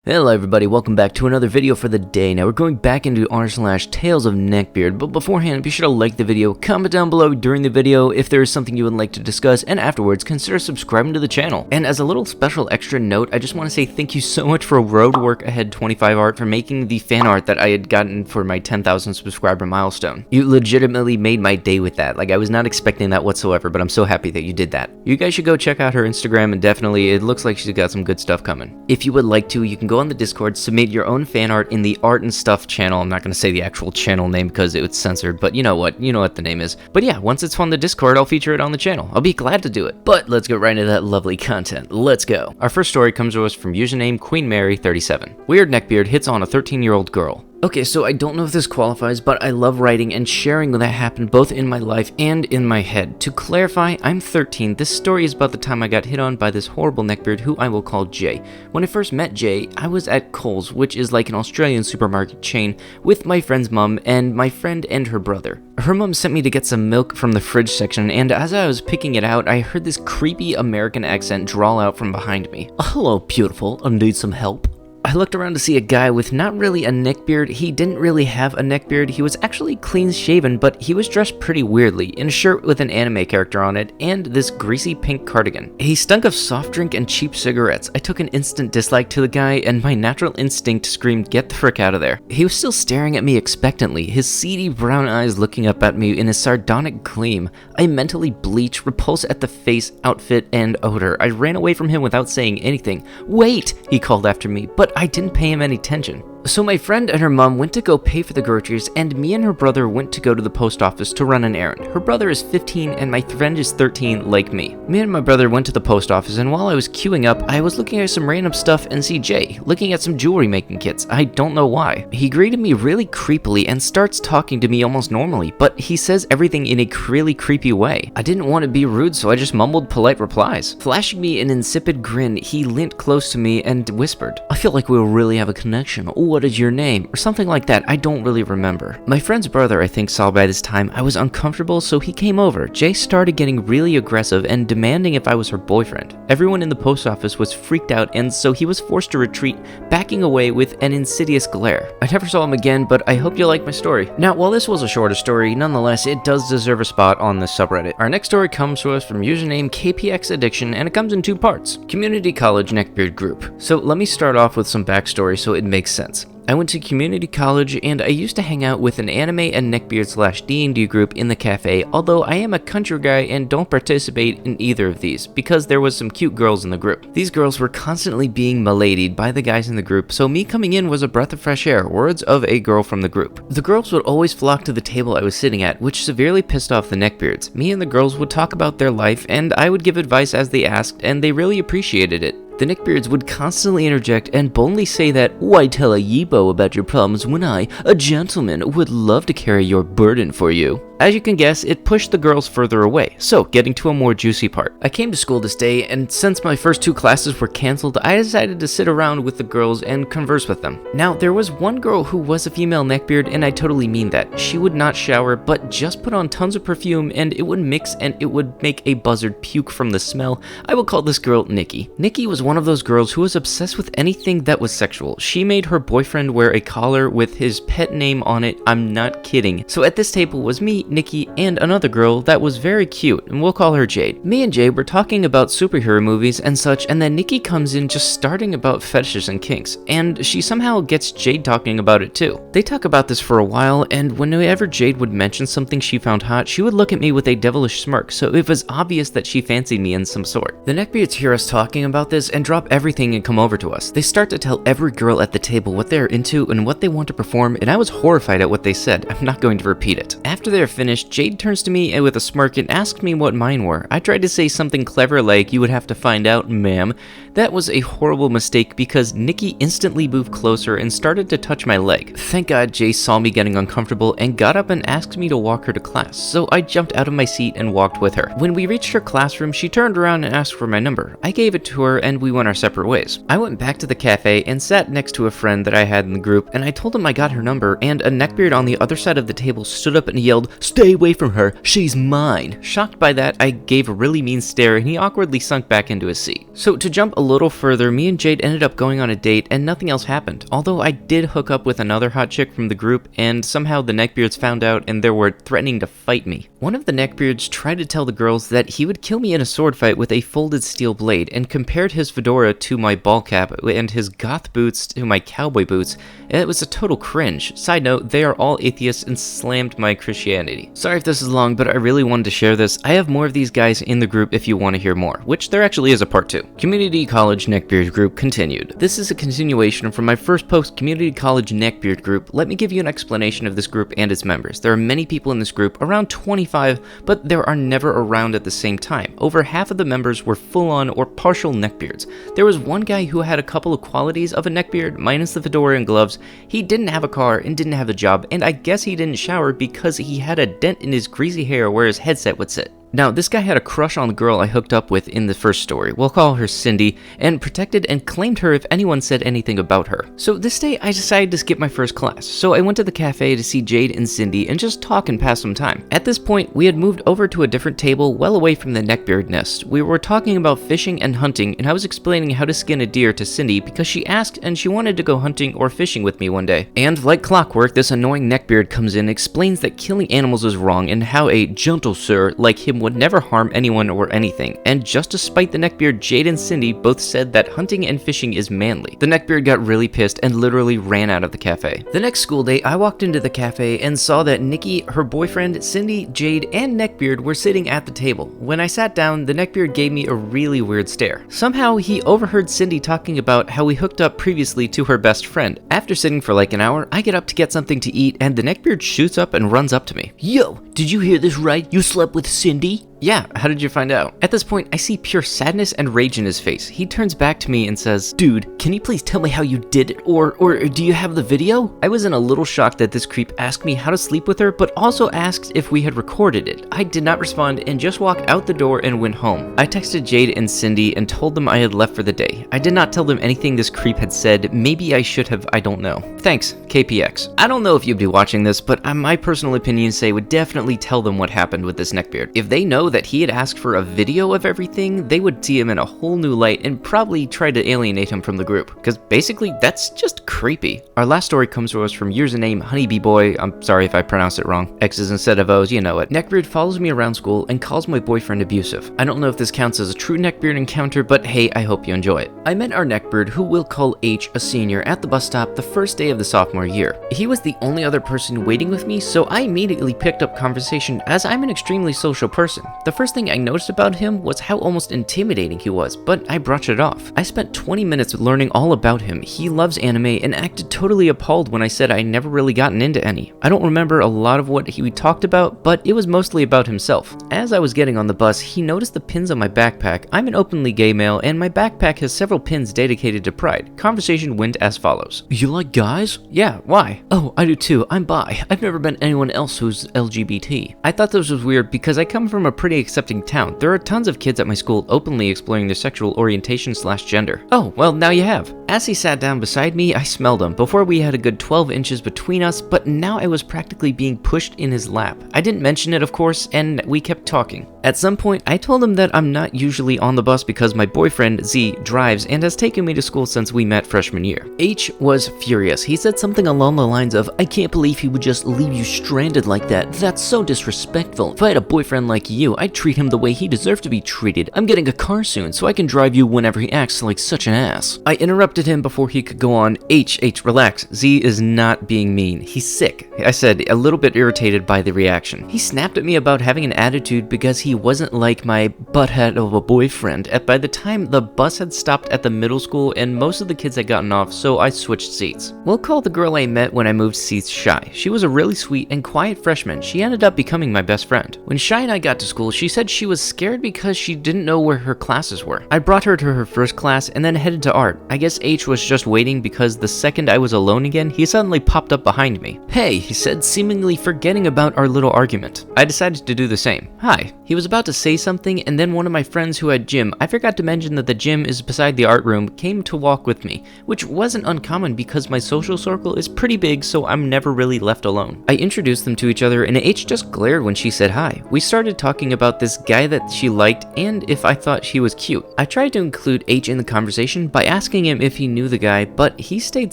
Hello everybody, welcome back to another video for the day. Now we're going back into r/Tales of Neckbeard, but beforehand be sure to like the video, comment down below during the video if there is something you would like to discuss, and afterwards consider subscribing to the channel. And as a little special extra note, I just want to say thank you so much for Road Work Ahead 25 Art for making the fan art that I had gotten for my 10,000 subscriber milestone. You legitimately made my day with that. Like, I was not expecting that whatsoever, but I'm so happy that you did that. You guys should go check out her Instagram, and definitely it looks like she's got some good stuff coming. If you would like to, you can go on the Discord, submit your own fan art in the Art and Stuff channel. I'm not going to say the actual channel name because it was censored, but you know what the name is. But yeah, once it's on the Discord, I'll feature it on the channel. I'll be glad to do it. But let's get right into that lovely content. Let's go. Our first story comes to us from username QueenMary37. Weird Neckbeard hits on a 13-year-old girl. Okay, so I don't know if this qualifies, but I love writing and sharing that happened both in my life and in my head. To clarify, I'm 13. This story is about the time I got hit on by this horrible neckbeard who I will call Jay. When I first met Jay, I was at Coles, which is like an Australian supermarket chain, with my friend's mom and my friend and her brother. Her mom sent me to get some milk from the fridge section, and as I was picking it out, I heard this creepy American accent drawl out from behind me. "Hello, beautiful. I need some help." I looked around to see a guy with not really a neckbeard. He didn't really have a neckbeard. He was actually clean shaven, but he was dressed pretty weirdly, in a shirt with an anime character on it, and this greasy pink cardigan. He stunk of soft drink and cheap cigarettes. I took an instant dislike to the guy, and my natural instinct screamed, "Get the frick out of there." He was still staring at me expectantly, his seedy brown eyes looking up at me in a sardonic gleam. I mentally bleached, repulsed at the face, outfit, and odor. I ran away from him without saying anything. "Wait!" he called after me, but I didn't pay him any attention. So my friend and her mom went to go pay for the groceries, and me and her brother went to go to the post office to run an errand. Her brother is 15 and my friend is 13 like me. Me and my brother went to the post office, and while I was queuing up, I was looking at some random stuff and see Jay looking at some jewelry making kits. I don't know why. He greeted me really creepily and starts talking to me almost normally, but he says everything in a really creepy way. I didn't want to be rude, so I just mumbled polite replies. Flashing me an insipid grin, he leant close to me and whispered, "I feel like we'll really have a connection. What is your name?" or something like that. I don't really remember. My friend's brother, I think, saw by this time I was uncomfortable, so he came over. Jay started getting really aggressive and demanding if I was her boyfriend. Everyone in the post office was freaked out, and so he was forced to retreat, backing away with an insidious glare. I never saw him again, but I hope you like my story. Now, while this was a shorter story, nonetheless, it does deserve a spot on this subreddit. Our next story comes to us from username KPX Addiction, and it comes in two parts. Community College Neckbeard Group. So let me start off with some backstory so it makes sense. I went to community college, and I used to hang out with an anime and neckbeard/D&D group in the cafe, although I am a country guy and don't participate in either of these, because there was some cute girls in the group. These girls were constantly being miladied by the guys in the group, so me coming in was a breath of fresh air, words of a girl from the group. The girls would always flock to the table I was sitting at, which severely pissed off the neckbeards. Me and the girls would talk about their life, and I would give advice as they asked, and they really appreciated it. The neckbeards would constantly interject and boldly say that, "Why tell a yeebo about your problems when I, a gentleman, would love to carry your burden for you?" As you can guess, it pushed the girls further away. So, getting to a more juicy part. I came to school this day, and since my first two classes were cancelled, I decided to sit around with the girls and converse with them. Now, there was one girl who was a female neckbeard, and I totally mean that. She would not shower, but just put on tons of perfume, and it would mix, and it would make a buzzard puke from the smell. I will call this girl Nikki. Nikki was one of those girls who was obsessed with anything that was sexual. She made her boyfriend wear a collar with his pet name on it. I'm not kidding. So at this table was me, Nikki, and another girl that was very cute, and we'll call her Jade. Me and Jade were talking about superhero movies and such, and then Nikki comes in just starting about fetishes and kinks, and she somehow gets Jade talking about it too. They talk about this for a while, and whenever Jade would mention something she found hot, she would look at me with a devilish smirk, so it was obvious that she fancied me in some sort. The neckbeards hear us talking about this and drop everything and come over to us. They start to tell every girl at the table what they're into and what they want to perform, and I was horrified at what they said. I'm not going to repeat it. After they're finished, Jade turns to me with a smirk and asks me what mine were. I tried to say something clever like, "You would have to find out, ma'am." That was a horrible mistake because Nikki instantly moved closer and started to touch my leg. Thank God Jay saw me getting uncomfortable and got up and asked me to walk her to class, so I jumped out of my seat and walked with her. When we reached her classroom, she turned around and asked for my number. I gave it to her and we went our separate ways. I went back to the cafe and sat next to a friend that I had in the group, and I told him I got her number, and a neckbeard on the other side of the table stood up and yelled, "Stay away from her, she's mine." Shocked by that, I gave a really mean stare and he awkwardly sunk back into his seat. So to jump a little further, me and Jade ended up going on a date and nothing else happened, although I did hook up with another hot chick from the group and somehow the neckbeards found out and they were threatening to fight me. One of the neckbeards tried to tell the girls that he would kill me in a sword fight with a folded steel blade and compared his fedora to my ball cap and his goth boots to my cowboy boots. It was a total cringe. Side note, they are all atheists and slammed my Christianity. Sorry if this is long, but I really wanted to share this. I have more of these guys in the group if you want to hear more, which there actually is a part 2. Community College Neckbeard Group continued. This is a continuation from my first post, Community College Neckbeard Group. Let me give you an explanation of this group and its members. There are many people in this group, around 25, but there are never around at the same time. Over half of the members were full-on or partial neckbeards. There was one guy who had a couple of qualities of a neckbeard, minus the fedora and gloves. He didn't have a car and didn't have a job, and I guess he didn't shower because he had a dent in his greasy hair where his headset would sit. Now, this guy had a crush on the girl I hooked up with in the first story, we'll call her Cindy, and protected and claimed her if anyone said anything about her. So this day, I decided to skip my first class, so I went to the cafe to see Jade and Cindy and just talk and pass some time. At this point, we had moved over to a different table well away from the neckbeard nest. We were talking about fishing and hunting, and I was explaining how to skin a deer to Cindy because she asked and she wanted to go hunting or fishing with me one day. And like clockwork, this annoying neckbeard comes in and explains that killing animals is wrong and how a gentle sir like him would never harm anyone or anything, and just to spite the neckbeard, Jade and Cindy both said that hunting and fishing is manly. The neckbeard got really pissed and literally ran out of the cafe. The next school day, I walked into the cafe and saw that Nikki, her boyfriend, Cindy, Jade, and neckbeard were sitting at the table. When I sat down, the neckbeard gave me a really weird stare. Somehow, he overheard Cindy talking about how we hooked up previously to her best friend. After sitting for like an hour, I get up to get something to eat, and the neckbeard shoots up and runs up to me. Yo, did you hear this right? You slept with Cindy? Yeah, how did you find out? At this point, I see pure sadness and rage in his face. He turns back to me and says, Dude, can you please tell me how you did it? Or do you have the video? I was in a little shock that this creep asked me how to sleep with her, but also asked if we had recorded it. I did not respond and just walked out the door and went home. I texted Jade and Cindy and told them I had left for the day. I did not tell them anything this creep had said. Maybe I should have, I don't know. Thanks, KPX. I don't know if you'd be watching this, but my personal opinion say would definitely tell them what happened with this neckbeard. If they know that he had asked for a video of everything, they would see him in a whole new light and probably try to alienate him from the group, because basically that's just creepy. Our last story comes to us from username Honeybee Boy. I'm sorry if I pronounce it wrong. X's instead of O's, you know it. Neckbeard follows me around school and calls my boyfriend abusive. I don't know if this counts as a true neckbeard encounter, but hey, I hope you enjoy it. I met our neckbeard, who we'll call H, a senior, at the bus stop the first day of the sophomore year. He was the only other person waiting with me, so I immediately picked up conversation as I'm an extremely social person. The first thing I noticed about him was how almost intimidating he was, but I brushed it off. I spent 20 minutes learning all about him. He loves anime and acted totally appalled when I said I never really gotten into any. I don't remember a lot of what he talked about, but it was mostly about himself. As I was getting on the bus, he noticed the pins on my backpack. I'm an openly gay male, and my backpack has several pins dedicated to pride. Conversation went as follows. You like guys? Yeah, why? Oh, I do too. I'm bi. I've never met anyone else who's LGBT. I thought this was weird because I come from a pretty accepting town. There are tons of kids at my school openly exploring their sexual orientation/gender. Oh, well, now you have. As he sat down beside me, I smelled him. Before we had a good 12 inches between us, but now I was practically being pushed in his lap. I didn't mention it, of course, and we kept talking. At some point, I told him that I'm not usually on the bus because my boyfriend, Z, drives and has taken me to school since we met freshman year. H was furious. He said something along the lines of, I can't believe he would just leave you stranded like that. That's so disrespectful. If I had a boyfriend like you, I'd treat him the way he deserved to be treated. I'm getting a car soon, so I can drive you whenever he acts like such an ass. I interrupted him before he could go on. H, relax. Z is not being mean. He's sick, I said, a little bit irritated by the reaction. He snapped at me about having an attitude because he wasn't like my butthead of a boyfriend. By the time the bus had stopped at the middle school and most of the kids had gotten off, so I switched seats. We'll call the girl I met when I moved seats Shy. She was a really sweet and quiet freshman. She ended up becoming my best friend. When Shy and I got to school, she said she was scared because she didn't know where her classes were. I brought her to her first class and then headed to art. I guess H was just waiting because the second I was alone again, he suddenly popped up behind me. Hey, he said, seemingly forgetting about our little argument. I decided to do the same. Hi. He was about to say something and then one of my friends who had gym, I forgot to mention that the gym is beside the art room, came to walk with me, which wasn't uncommon because my social circle is pretty big, so I'm never really left alone. I introduced them to each other and H just glared when she said hi. We started talking asking about this guy that she liked and if I thought she was cute. I tried to include H in the conversation by asking him if he knew the guy, but he stayed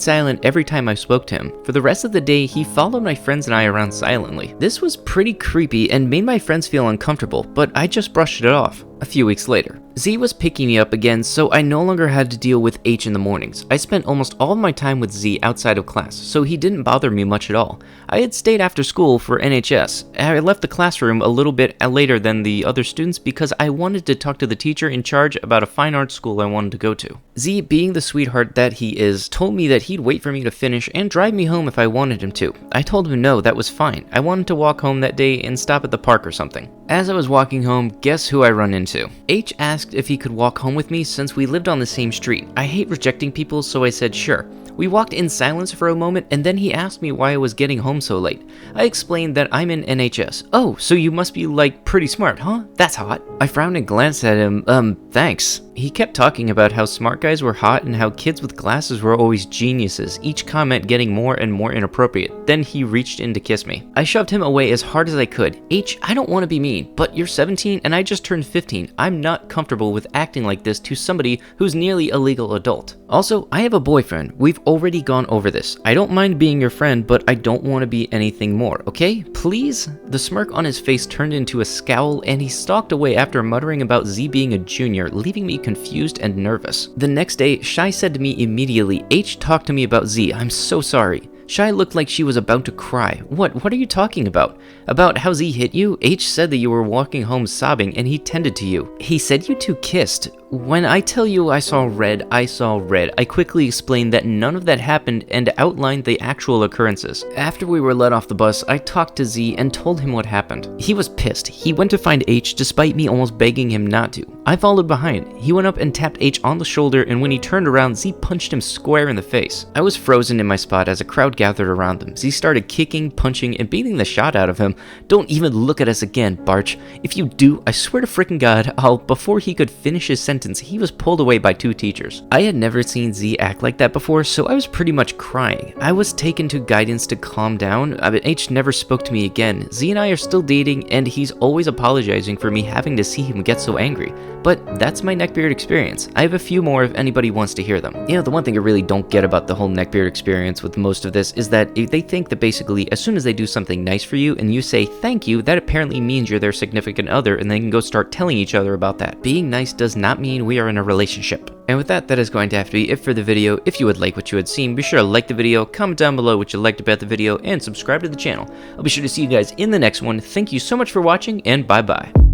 silent every time I spoke to him. For the rest of the day, he followed my friends and I around silently. This was pretty creepy and made my friends feel uncomfortable, but I just brushed it off. A few weeks later, Z was picking me up again, so I no longer had to deal with H in the mornings. I spent almost all of my time with Z outside of class, so he didn't bother me much at all. I had stayed after school for NHS. I left the classroom a little bit later than the other students because I wanted to talk to the teacher in charge about a fine arts school I wanted to go to. Z, being the sweetheart that he is, told me that he'd wait for me to finish and drive me home if I wanted him to. I told him no, that was fine. I wanted to walk home that day and stop at the park or something. As I was walking home, guess who I run into? H asked if he could walk home with me since we lived on the same street. I hate rejecting people, so I said sure. We walked in silence for a moment, and then he asked me why I was getting home so late. I explained that I'm in NHS. Oh, so you must be, like, pretty smart, huh? That's hot. I frowned and glanced at him. Thanks. He kept talking about how smart guys were hot and how kids with glasses were always geniuses, each comment getting more and more inappropriate. Then he reached in to kiss me. I shoved him away as hard as I could. H, I don't want to be mean, but you're 17 and I just turned 15. I'm not comfortable with acting like this to somebody who's nearly a legal adult. Also, I have a boyfriend. We've already gone over this. I don't mind being your friend, but I don't want to be anything more, okay? Please? The smirk on his face turned into a scowl and he stalked away after muttering about Z being a junior, leaving me confused and nervous. The next day, Shai said to me immediately, H talked to me about Z. I'm so sorry. Shai looked like she was about to cry. What are you talking about? About how Z hit you? H said that you were walking home sobbing and he tended to you. He said you two kissed. When I tell you I saw red, I saw red. I quickly explained that none of that happened and outlined the actual occurrences. After we were let off the bus, I talked to Z and told him what happened. He was pissed. He went to find H despite me almost begging him not to. I followed behind. He went up and tapped H on the shoulder, and when he turned around, Z punched him square in the face. I was frozen in my spot as a crowd gathered around him. Z started kicking, punching, and beating the shot out of him. Don't even look at us again, Barch. If you do, I swear to frickin' God, Before he could finish his sentence, he was pulled away by 2 teachers. I had never seen Z act like that before, so I was pretty much crying. I was taken to guidance to calm down, but H never spoke to me again. Z and I are still dating, and he's always apologizing for me having to see him get so angry. But that's my neckbeard experience. I have a few more if anybody wants to hear them. You know, the one thing I really don't get about the whole neckbeard experience with most of this is that they think that basically as soon as they do something nice for you and you say thank you, that apparently means you're their significant other and they can go start telling each other about that. Being nice does not mean we are in a relationship. And with that, that is going to have to be it for the video. If you would like what you had seen, be sure to like the video, comment down below what you liked about the video, and subscribe to the channel. I'll be sure to see you guys in the next one. Thank you so much for watching, and bye-bye.